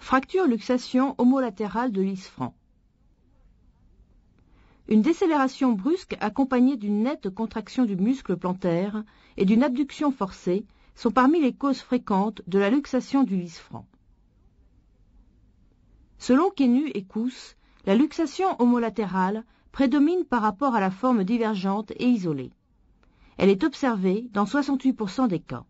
Fracture-luxation homolatérale de l'isfranc. Une décélération brusque accompagnée d'une nette contraction du muscle plantaire et d'une abduction forcée sont parmi les causes fréquentes de la luxation du lisfranc. Selon Quenu et Cousse, la luxation homolatérale prédomine par rapport à la forme divergente et isolée. Elle est observée dans 68% des cas.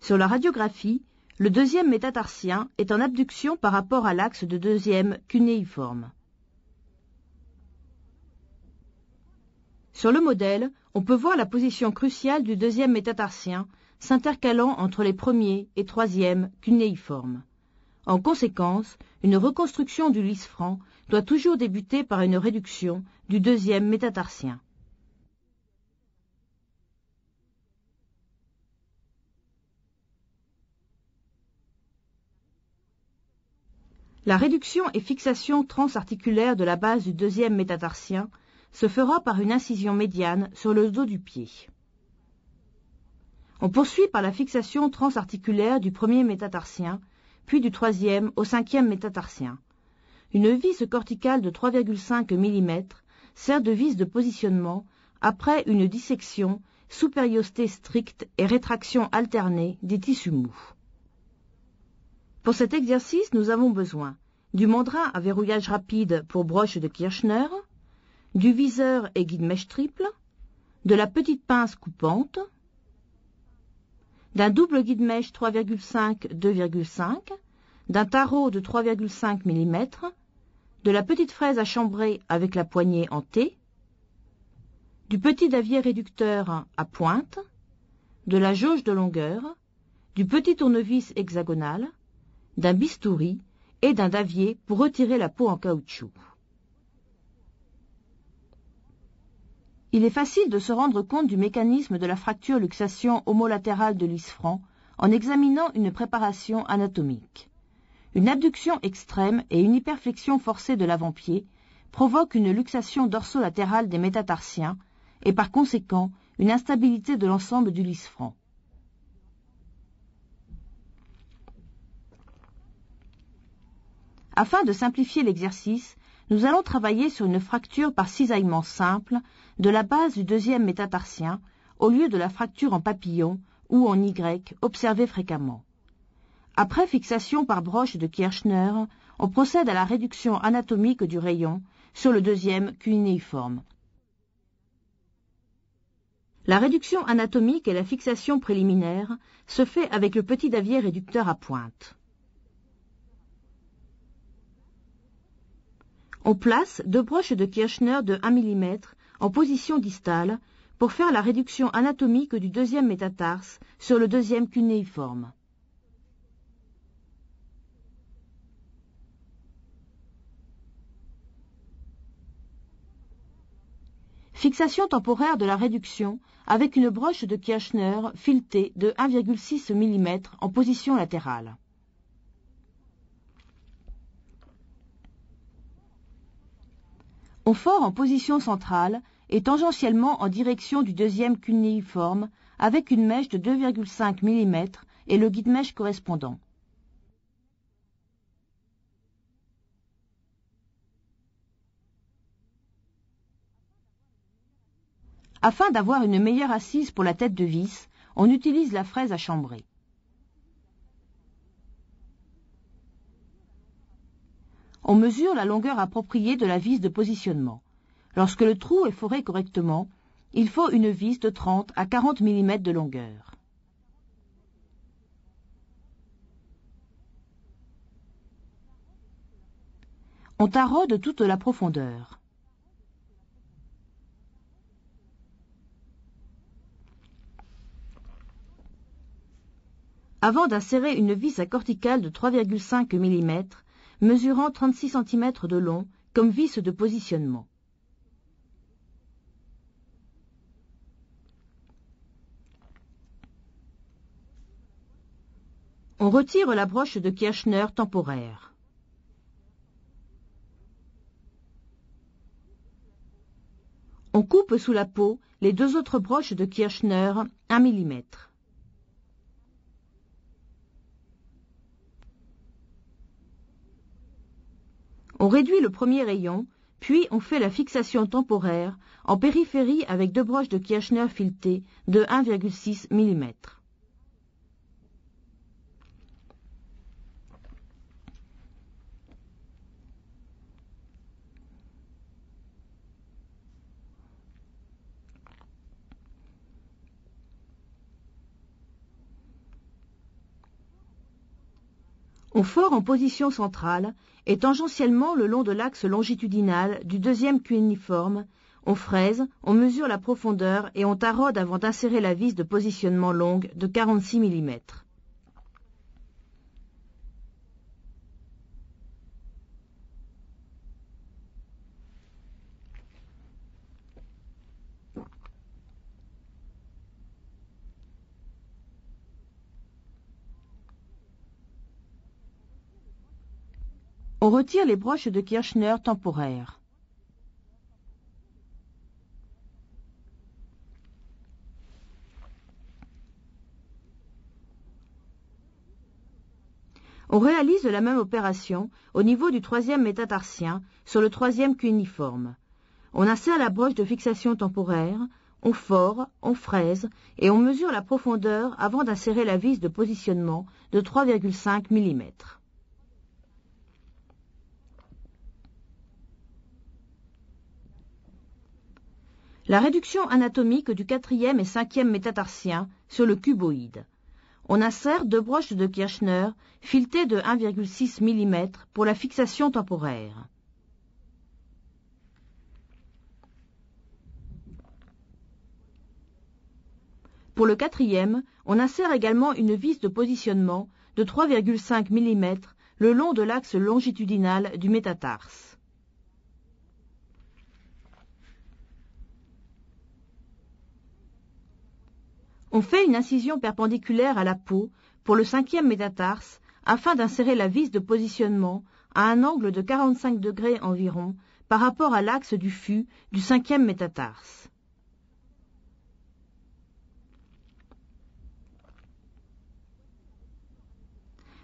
Sur la radiographie, le deuxième métatarsien est en abduction par rapport à l'axe de deuxième cunéiforme. Sur le modèle, on peut voir la position cruciale du deuxième métatarsien s'intercalant entre les premiers et troisièmes cunéiformes. En conséquence, une reconstruction du lisfranc doit toujours débuter par une réduction du deuxième métatarsien. La réduction et fixation transarticulaire de la base du deuxième métatarsien se fera par une incision médiane sur le dos du pied. On poursuit par la fixation transarticulaire du premier métatarsien, puis du troisième au cinquième métatarsien. Une vis corticale de 3,5 mm sert de vis de positionnement après une dissection, supériorité stricte et rétraction alternée des tissus mous. Pour cet exercice, nous avons besoin du mandrin à verrouillage rapide pour broche de Kirchner, du viseur et guide-mèche triple, de la petite pince coupante, d'un double guide-mèche 3,5-2,5, d'un tarot de 3,5 mm, de la petite fraise à chambrer avec la poignée en T, du petit davier réducteur à pointe, de la jauge de longueur, du petit tournevis hexagonal, d'un bistouri et d'un davier pour retirer la peau en caoutchouc. Il est facile de se rendre compte du mécanisme de la fracture-luxation homolatérale de l'isfranc en examinant une préparation anatomique. Une abduction extrême et une hyperflexion forcée de l'avant-pied provoquent une luxation dorsolatérale des métatarsiens et par conséquent une instabilité de l'ensemble du lisfranc. Afin de simplifier l'exercice, nous allons travailler sur une fracture par cisaillement simple de la base du deuxième métatarsien au lieu de la fracture en papillon ou en Y observée fréquemment. Après fixation par broche de Kirchner, on procède à la réduction anatomique du rayon sur le deuxième cunéiforme. La réduction anatomique et la fixation préliminaire se fait avec le petit davier réducteur à pointe. On place deux broches de Kirchner de 1 mm en position distale pour faire la réduction anatomique du deuxième métatarse sur le deuxième cunéiforme. Fixation temporaire de la réduction avec une broche de Kirchner filetée de 1,6 mm en position latérale. On fore en position centrale et tangentiellement en direction du deuxième cunéiforme avec une mèche de 2,5 mm et le guide-mèche correspondant. Afin d'avoir une meilleure assise pour la tête de vis, on utilise la fraise à chambrer. On mesure la longueur appropriée de la vis de positionnement. Lorsque le trou est foré correctement, il faut une vis de 30 à 40 mm de longueur. On taraude toute la profondeur. Avant d'insérer une vis à corticale de 3,5 mm, mesurant 36 cm de long, comme vis de positionnement. On retire la broche de Kirchner temporaire. On coupe sous la peau les deux autres broches de Kirchner 1 mm. On réduit le premier rayon, puis on fait la fixation temporaire en périphérie avec 2 broches de Kirchner filetées de 1,6 mm. On fore en position centrale et tangentiellement le long de l'axe longitudinal du deuxième cunéiforme. On fraise, on mesure la profondeur et on taraude avant d'insérer la vis de positionnement longue de 46 mm. On retire les broches de Kirchner temporaires. On réalise la même opération au niveau du 3e métatarsien sur le 3e cunéiforme. On insère la broche de fixation temporaire, on fore, on fraise et on mesure la profondeur avant d'insérer la vis de positionnement de 3,5 mm. La réduction anatomique du 4e et 5e métatarsien sur le cuboïde. On insère 2 broches de Kirchner filetées de 1,6 mm pour la fixation temporaire. Pour le 4e, on insère également une vis de positionnement de 3,5 mm le long de l'axe longitudinal du métatarse. On fait une incision perpendiculaire à la peau pour le 5e métatarse afin d'insérer la vis de positionnement à un angle de 45 degrés environ par rapport à l'axe du fût du 5e métatarse.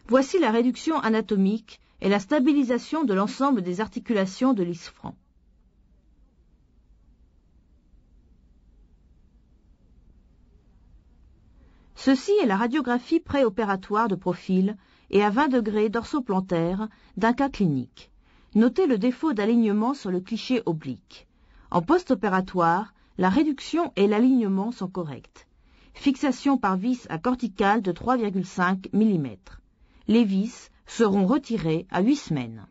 Voici la réduction anatomique et la stabilisation de l'ensemble des articulations de l'isfranc. Ceci est la radiographie préopératoire de profil et à 20 degrés dorsoplantaire d'un cas clinique. Notez le défaut d'alignement sur le cliché oblique. En post-opératoire, la réduction et l'alignement sont corrects. Fixation par vis à corticale de 3,5 mm. Les vis seront retirées à 8 semaines.